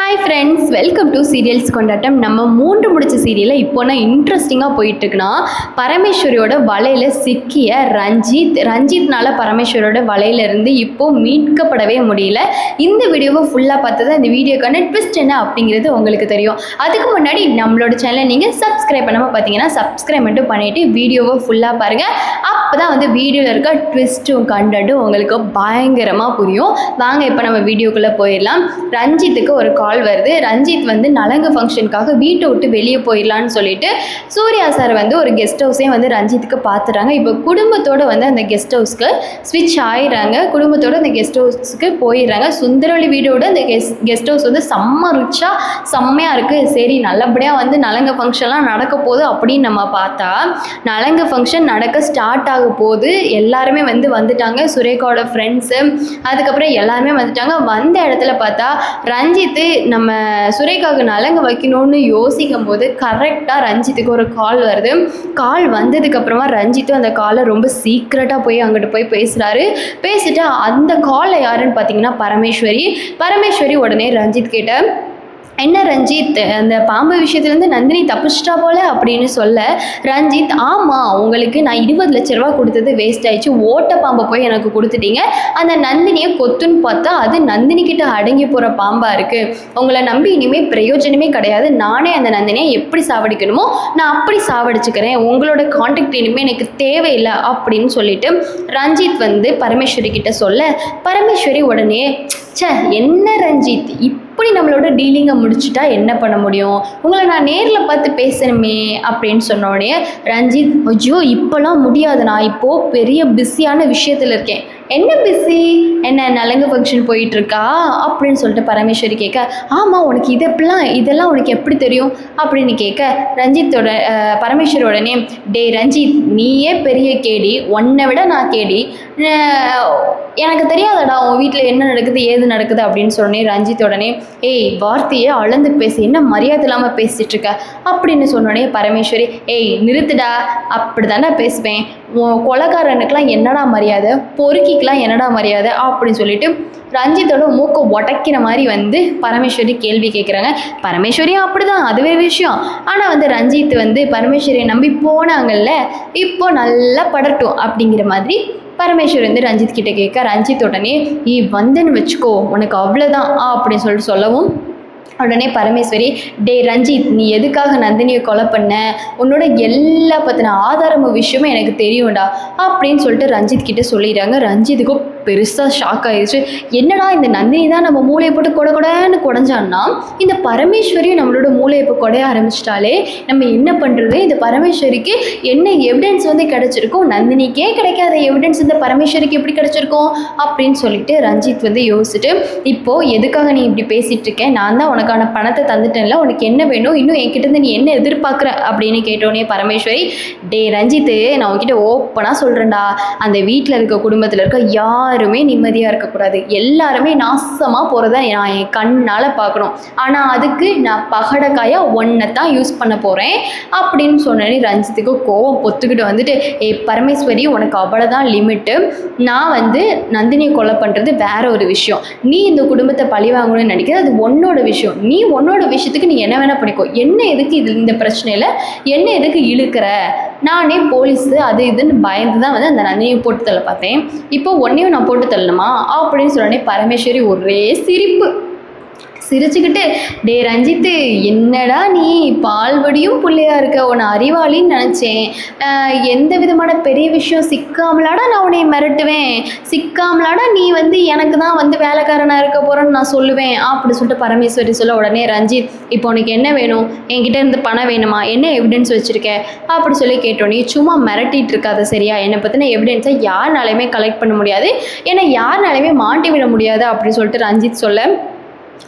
Hi friends, welcome to serials கொண்டாட்டம். நம்ம 3 முடிச்ச சீரியலில் இப்போனா இன்ட்ரெஸ்டிங்காக போயிட்டுருக்குன்னா, பரமேஸ்வரியோட வலையில் சிக்கிய ரஞ்சித்னால பரமேஸ்வரியோட வலையிலேருந்து இப்போது மீட்கப்படவே முடியல. இந்த வீடியோவை ஃபுல்லாக பார்த்தது அந்த வீடியோக்கான ட்விஸ்ட் என்ன அப்படிங்கிறது உங்களுக்கு தெரியும். அதுக்கு முன்னாடி நம்மளோட சேனலை நீங்கள் சப்ஸ்கிரைப் பண்ணாமல் பார்த்தீங்கன்னா சப்ஸ்கிரைப் மட்டும் பண்ணிவிட்டு வீடியோவை ஃபுல்லாக பாருங்கள். அப்போ தான் வந்து வீடியோவில் இருக்க ட்விஸ்ட்டும் கண்டென்ட்டும் உங்களுக்கு பயங்கரமாக புரியும். வாங்க இப்போ நம்ம வீடியோக்குள்ளே போயிடலாம். ரஞ்சித்துக்கு ஒரு கால் வருது. ரஞ்சித் வந்து நலங்கு ஃபங்க்ஷனுக்காக வீட்டை விட்டு வெளியே போயிடலான்னு சொல்லிட்டு சூர்யா சார் வந்து ஒரு கெஸ்ட் ஹவுஸையும் வந்து ரஞ்சித்துக்கு பார்த்துட்டாங்க. இப்போ குடும்பத்தோடு வந்து அந்த கெஸ்ட் ஹவுஸ்க்கு ஸ்விட்ச் ஆயிடுறாங்க. குடும்பத்தோடு அந்த கெஸ்ட் ஹவுஸ்க்கு போயிடுறாங்க. சுந்தரவழி வீடோட அந்த கெஸ்ட் ஹவுஸ் வந்து செம்மையாக இருக்குது. சரி, நல்லபடியாக வந்து நலங்கு ஃபங்க்ஷன்லாம் நடக்க போகுது அப்படின்னு நம்ம பார்த்தா, நலங்கு ஃபங்க்ஷன் நடக்க ஸ்டார்ட் ஆக போகுது. எல்லாருமே வந்துட்டாங்க. சுரேகாவோட ஃப்ரெண்ட்ஸு, அதுக்கப்புறம் எல்லாருமே வந்துட்டாங்க. வந்த இடத்துல பார்த்தா ரஞ்சித்து நம்ம சுரேகாவுக்கு நலங்கு வைக்கணும்னு யோசிக்கும் போது கரெக்டாக ரஞ்சித்துக்கு ஒரு கால் வருது. கால் வந்ததுக்கப்புறமா ரஞ்சித்தும் அந்த காலை ரொம்ப சீக்ரெட்டாக போய் அங்கிட்டு போய் பேசிட்டு அந்த காலில் யாருன்னு பார்த்தீங்கன்னா பரமேஸ்வரி உடனே ரஞ்சித் கிட்ட, என்ன ரஞ்சித், அந்த பாம்பு விஷயத்துலேருந்து நந்தினி தப்பிச்சிட்டா போல அப்படின்னு சொல்ல, ரஞ்சித், ஆமாம், உங்களுக்கு நான் 20 லட்ச ரூபா கொடுத்தது வேஸ்ட் ஆயிடுச்சு. ஓட்ட பாம்பை போய் எனக்கு கொடுத்துட்டீங்க. அந்த நந்தினியை கொத்துன்னு பார்த்தா அது நந்தினி கிட்ட அடங்கி போகிற பாம்பாக இருக்குது. உங்களை நம்பி இனிமேல் பிரயோஜனமே கிடையாது. நானே அந்த நந்தினியை எப்படி சாவடிக்கணுமோ நான் அப்படி சாவடிச்சுக்கிறேன். உங்களோட கான்டாக்ட் இனிமேல் எனக்கு தேவையில்லை அப்படின்னு சொல்லிட்டு ரஞ்சித் வந்து பரமேஸ்வரி கிட்ட சொல்ல, பரமேஸ்வரி உடனே, என்ன ரஞ்சித், இப்படி நம்மளோட டீலிங்கை முடிச்சுட்டா என்ன பண்ண முடியும்? உங்களை நான் நேரில் பார்த்து பேசணுமே அப்படின்னு சொன்னோடனே ரஞ்சித், ஐயோ இப்போலாம் முடியாது, நான் இப்போது பெரிய பிஸியான விஷயத்தில் இருக்கேன். என்ன பிஸி? என்ன நலங்கு ஃபங்க்ஷன் போயிட்டுருக்கா அப்படின்னு சொல்லிட்டு பரமேஸ்வரி கேட்க, ஆமாம், உனக்கு இதெல்லாம் உனக்கு எப்படி தெரியும் அப்படின்னு கேட்க, பரமேஸ்வரி உடனே, டே ரஞ்சித், நீயே பெரிய கேடி, உன்னை விட நான் கேடி, எனக்கு தெரியாதடா உன் வீட்டில் என்ன நடக்குது ஏது நடக்குது அப்படின்னு சொன்னேன். ரஞ்சித் உடனே, ஏய், வார்த்தையே அளந்து பேசி, என்ன மரியாதை இல்லாமல் பேசிகிட்டு இருக்க அப்படின்னு சொன்னோடனே பரமேஸ்வரி, ஏய் நிறுத்துடா, அப்படி தானே பேசுவேன், கொலைக்காரனுக்கெலாம் என்னடா மரியாதை, பொறுக்கிக்கெலாம் என்னடா மரியாதை அப்படின்னு சொல்லிட்டு ரஞ்சித்தோட மூக்கை உடைக்கிற மாதிரி வந்து பரமேஸ்வரி கேள்வி கேட்குறாங்க. பரமேஸ்வரியும் அப்படி தான், அதுவே விஷயம். ஆனால் வந்து ரஞ்சித் வந்து பரமேஸ்வரியை நம்பி போனாங்கல்ல, இப்போ நல்லா படட்டும் அப்படிங்கிற மாதிரி பரமேஸ்வரி வந்து ரஞ்சித் கிட்ட கேட்க, ரஞ்சித் உடனே, நீ வந்துன்னு வச்சுக்கோ, உனக்கு அவ்வளோதான் அப்படின்னு சொல்லிட்டு சொல்லவும், உடனே பரமேஸ்வரி, டே ரஞ்சித், நீ எதுக்காக நந்தினியை கொலை பண்ண, உன்னோட எல்லா பற்றின ஆதாரமும் விஷயமும் எனக்கு தெரியும்டா அப்படின்னு சொல்லிட்டு ரஞ்சித் கிட்ட சொல்லிடுறாங்க. ரஞ்சித்துக்கும் பெருசாக ஷாக் ஆயிடுச்சு. என்னடா, இந்த நந்தினி தான் நம்ம மூளையை போட்டு கொடைன்னு குடைஞ்சான்னா, இந்த பரமேஸ்வரியும் நம்மளோட மூளையை இப்போ கொடைய ஆரம்பிச்சிட்டாலே நம்ம என்ன பண்ணுறது? இந்த பரமேஸ்வரிக்கு என்ன எவிடன்ஸ் வந்து கிடச்சிருக்கும்? நந்தினிக்கே கிடைக்காத எவிடன்ஸ் இந்த பரமேஸ்வரிக்கு எப்படி கிடச்சிருக்கும் அப்படின்னு சொல்லிட்டு ரஞ்சித் வந்து யோசிச்சுட்டு, இப்போது எதுக்காக நீ இப்படி பேசிகிட்டு இருக்கேன், நான் தான் உனக்கான பணத்தை தந்துட்டேன்ல, உனக்கு என்ன வேணும், இன்னும் என்கிட்ட நீ என்ன எதிர்பார்க்குற அப்படின்னு கேட்டோன்னே பரமேஸ்வரி, டே ரஞ்சித்து, நான் உன்கிட்ட ஓப்பனாக சொல்கிறேன்டா, அந்த வீட்டில் இருக்க குடும்பத்தில் இருக்க யாருமே நிம்மதியாக இருக்கக்கூடாது, எல்லாருமே நாசமாக போகிறத நான் என் கண்ணால் பார்க்கணும். ஆனால் அதுக்கு நான் பகடக்காயாக ஒன்றை தான் யூஸ் பண்ண போகிறேன் அப்படின்னு சொன்னேன். ரஞ்சித்துக்கு கோவம் பொத்துக்கிட்டு வந்துட்டு, பரமேஸ்வரி, உனக்கு அவ்வளோதான் லிமிட்டு. நான் வந்து நந்தினியை கொலை பண்ணுறது வேற ஒரு விஷயம். நீ இந்த குடும்பத்தை பழி வாங்கணும்னு நினைக்கிறது அது உன்னோட விஷயம். நீ உன்னோட விஷயத்துக்கு நீ என்ன வேணால் பண்ணிக்கோ. என்ன எதுக்கு இந்த பிரச்சனையில் என்ன எதுக்கு இழுக்கிற? நானே போலீஸு அது இதுன்னு பயந்து தான் வந்து அந்த நந்தினியை போட்டு தள்ள பார்த்தேன். இப்போ ஒன்றையும் நான் போட்டு தள்ளணுமா அப்படின்னு சொன்னோடனே பரமேஸ்வரி ஒரே சிரிச்சுக்கிட்டு, டே ரஞ்சித்து, என்னடா நீ பால்வடியும் பிள்ளையா இருக்க, உன்னை அறிவாளின்னு நினச்சேன். எந்த விதமான பெரிய விஷயம் சிக்காமலாடா நான் உன்னை மிரட்டுவேன், சிக்காமலாடா நீ வந்து எனக்கு தான் வந்து வேலைக்காரனாக இருக்க போகிறேன்னு நான் சொல்லுவேன் அப்படி சொல்லிட்டு பரமேஸ்வரி சொல்ல, உடனே ரஞ்சித், இப்போ உனக்கு என்ன வேணும்? என்கிட்ட இருந்து பணம் வேணுமா? என்ன எவிடன்ஸ் வச்சுருக்க அப்படி சொல்லி கேட்டோன்னே, சும்மா மிரட்டிகிட்டு இருக்காது சரியா, என்னை பற்றின எவிடன்ஸை யாருனாலையுமே கலெக்ட் பண்ண முடியாது, ஏன்னா யாருனாலையுமே மாட்டி விட முடியாது அப்படின்னு சொல்லிட்டு ரஞ்சித் சொல்ல,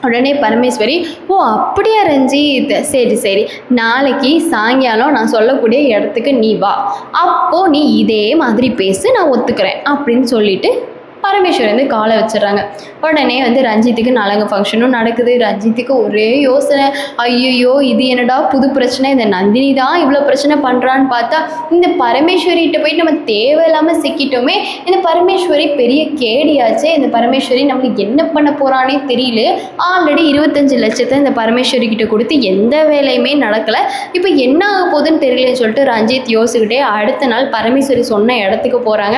உடனே பரமேஸ்வரி, ஓ அப்படியா ரஞ்சித், சரி, நாளைக்கு சாயங்காலம் நான் சொல்லக்கூடிய இடத்துக்கு நீ வா, அப்போது நீ இதே மாதிரி பேசு, நான் ஒத்துக்கிறேன் அப்படின்னு சொல்லிட்டு பரமேஸ்வரி வந்து காலை வச்சிடுறாங்க. உடனே வந்து ரஞ்சித்துக்கு நலங்கு ஃபங்க்ஷனும் நடக்குது. ரஞ்சித்துக்கு ஒரே யோசனை, ஐயோ இது என்னடா புது பிரச்சனை, இந்த நந்தினி தான் இவ்வளோ பிரச்சனை பண்ணுறான்னு பார்த்தா இந்த பரமேஸ்வரிகிட்ட போயிட்டு நம்ம தேவையில்லாமல் சிக்கிட்டோமே, இந்த பரமேஸ்வரி பெரிய கேடியாச்சே, இந்த பரமேஸ்வரி நம்மளுக்கு என்ன பண்ண போகிறானே தெரியல. ஆல்ரெடி 25 லட்சத்தை இந்த பரமேஸ்வரி கிட்ட கொடுத்து எந்த வேலையுமே நடக்கலை, இப்போ என்ன ஆக போகுதுன்னு தெரியலன்னு சொல்லிட்டு ரஞ்சித் யோசிக்கிட்டே அடுத்த நாள் பரமேஸ்வரி சொன்ன இடத்துக்கு போகிறாங்க.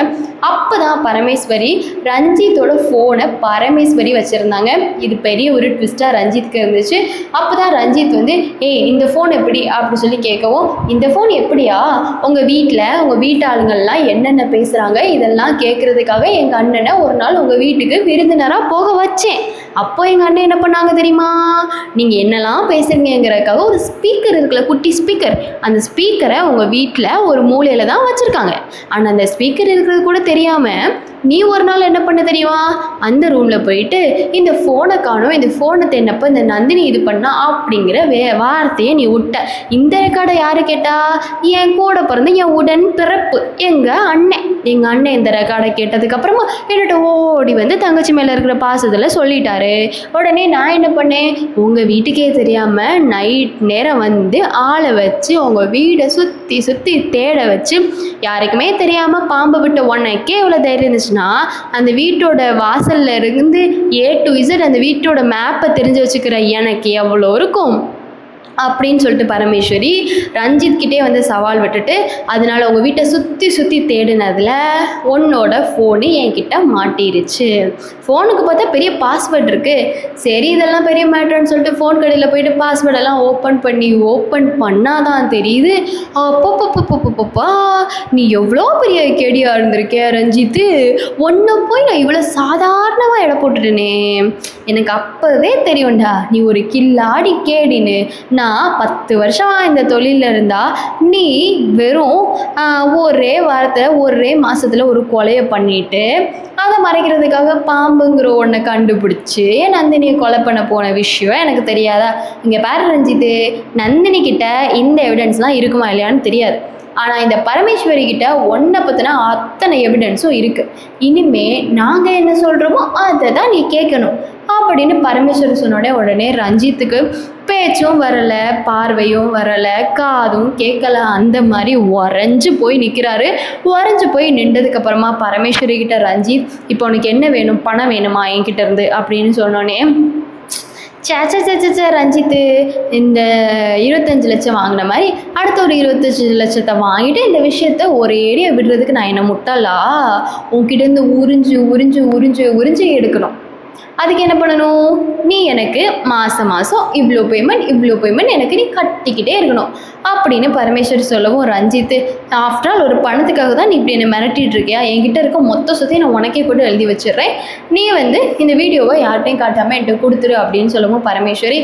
அப்போ தான் பரமேஸ்வரி ரஞ்சித்தோட ஃபோனை பரமேஸ்வரி வச்சுருந்தாங்க. இது பெரிய ஒரு ட்விஸ்ட்டாக ரஞ்சித்துக்கு இருந்துச்சு. அப்போ தான் ரஞ்சித் வந்து இந்த ஃபோன் எப்படி அப்படி சொல்லி கேட்கவும், இந்த ஃபோன் எப்படியா, உங்கள் வீட்டு ஆளுங்கள்லாம் என்னென்ன பேசுகிறாங்க இதெல்லாம் கேட்குறதுக்காக எங்கள் அண்ணனை ஒரு நாள் உங்கள் வீட்டுக்கு விருந்தினராக போக வச்சேன். அப்போ எங்கள் அண்ணன் என்ன பண்ணாங்க தெரியுமா, நீங்கள் என்னெல்லாம் பேசுறீங்கிறதுக்காக ஒரு ஸ்பீக்கர் இருக்குல்ல, குட்டி ஸ்பீக்கர், அந்த ஸ்பீக்கரை உங்கள் வீட்டில் ஒரு மூலையில் தான் வச்சுருக்காங்க. ஆனால் அந்த ஸ்பீக்கர் இருக்கிறது கூட தெரியாமல் நீ ஒரு நாள் என்ன பண்ண தெரியுமா, அந்த ரூமில் போயிட்டு இந்த ஃபோனை காணும், இந்த ஃபோனை தேனப்போ இந்த நந்தினி இது பண்ணா அப்படிங்கிற வார்த்தையை நீ விட்ட. இந்த ரெக்கார்டை யார் கேட்டா, என் கூட பிறந்த என் உடன் பிறப்பு எங்கள் அண்ணன் இந்த ரெக்கார்டை கேட்டதுக்கப்புறமா என்னட்ட ஓடி வந்து தங்கச்சி மேலே இருக்கிற பாசத்தில் சொல்லிட்டாரு. உடனே நான் என்ன பண்ணேன், உங்கள் வீட்டுக்கே தெரியாமல் நைட் நேரம் வந்து ஆளை வச்சு உங்கள் வீடை சுற்றி சுற்றி தேட வச்சு யாருக்குமே தெரியாமல் பாம்பை விட்ட உனக்கே இவ்வளோ தைரியம் இருந்துச்சுன்னா அந்த வீட்டோட வாசலில் இருந்து A to Z அந்த வீட்டோட மேப்பை தெரிஞ்சு வச்சுக்கிற எனக்கு எவ்வளோ இருக்கும் அப்படின்னு சொல்லிட்டு பரமேஸ்வரி ரஞ்சித் கிட்டே வந்து சவால் விட்டுட்டு, அதனால் உங்கள் வீட்டை சுற்றி சுற்றி தேடினதில் உன்னோட ஃபோனு என்கிட்ட மாட்டிருச்சு. ஃபோனுக்கு பார்த்தா பெரிய பாஸ்வேர்ட் இருக்குது. சரி இதெல்லாம் பெரிய மேட்டர்னு சொல்லிட்டு ஃபோன் கடையில் போயிட்டு பாஸ்வேர்டெல்லாம் ஓப்பன் பண்ணாதான் தெரியுது, அப்பப்பப்பப்பப்பப்பா நீ எவ்வளோ பெரிய கேடியாக இருந்திருக்கே ரஞ்சித்து, ஒன்றை போய் நான் இவ்வளோ சாதாரணமாக எடை போட்டுட்டேனே, எனக்கு அப்போவே தெரியும்டா நீ ஒரு கில்லாடி கேடின்னு. நான் 10 வருஷமாக இந்த தொழிலில் இருந்தால் நீ வெறும் ஒரே வாரத்தில் ஒரே மாதத்தில் ஒரு கொலையை பண்ணிவிட்டு அதை மறைக்கிறதுக்காக பாம்புங்கிற ஒன்றை கண்டுபிடிச்சி நந்தினியை கொலை பண்ண போன விஷயம் எனக்கு தெரியாதா? இங்கே பாரு ரஞ்சித்து, நந்தினி கிட்ட இந்த எவிடன்ஸ்லாம் இருக்குமா இல்லையான்னு தெரியாது, ஆனால் இந்த பரமேஸ்வரி கிட்ட ஒன்றை பற்றின அத்தனை எவிடன்ஸும் இருக்குது. இனிமே நாங்கள் என்ன சொல்கிறோமோ அதை தான் நீ கேட்கணும் அப்படின்னு பரமேஸ்வரி சொன்னோடனே உடனே ரஞ்சித்துக்கு பேச்சும் வரலை, பார்வையும் வரலை, காதும் கேட்கல, அந்த மாதிரி உறைஞ்சு போய் நிற்கிறாரு. உறைஞ்சு போய் நின்றதுக்கப்புறமா பரமேஸ்வரி கிட்ட ரஞ்சித், இப்போ உனக்கு என்ன வேணும், பணம் வேணுமா என்கிட்ட இருந்து அப்படின்னு சொன்னோன்னே, சேச்சே ரஞ்சித்து, இந்த 25 லட்சம் வாங்கின மாதிரி அடுத்த ஒரு 25 லட்சத்தை வாங்கிட்டு இந்த விஷயத்த ஒரேடியா விடுறதுக்கு நான் என்ன முட்டாளா? உன்கிட்டேருந்து உறிஞ்சு எடுக்கணும். அதுக்கு என்ன பண்ணணும், நீ எனக்கு மாதம் இவ்வளோ பேமெண்ட் எனக்கு நீ கட்டிக்கிட்டே இருக்கணும் அப்படின்னு பரமேஸ்வரி சொல்லவும், ரஞ்சித்து ஆஃப்டர் ஆல் ஒரு பணத்துக்காக தான் நீ இப்படி என்னை மிரட்டிகிட்டு இருக்கியா, என்கிட்ட இருக்க மொத்த சொத்தையும் நான் உனக்கே கூட எழுதி வச்சிடுறேன், நீ வந்து இந்த வீடியோவை யார்கிட்டையும் காட்டாமல் என்கிட்ட கொடுத்துரு அப்படின்னு சொல்லவும் பரமேஸ்வரி,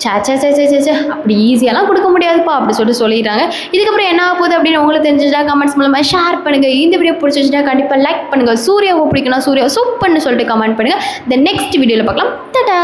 சேச்சே அப்படி ஈஸியாலாம் கொடுக்க முடியாதுப்பா அப்படி சொல்லிடுறாங்க. இதுக்கப்புறம் என்ன ஆக போகுது அப்படின்னு உங்களுக்கு தெரிஞ்சுட்டா கமெண்ட்ஸ் மூலமாக ஷேர் பண்ணுங்கள். இந்த வீடியோ பிடிச்சிச்சுன்னா கண்டிப்பாக லைக் பண்ணுங்கள். சூர்யாவை பிடிக்கணும், சூர்யா சூப்பர்னு சொல்லிட்டு கமெண்ட் பண்ணுங்கள். நெக்ஸ்ட் வீடியோவில் பார்க்கலாம். டடா.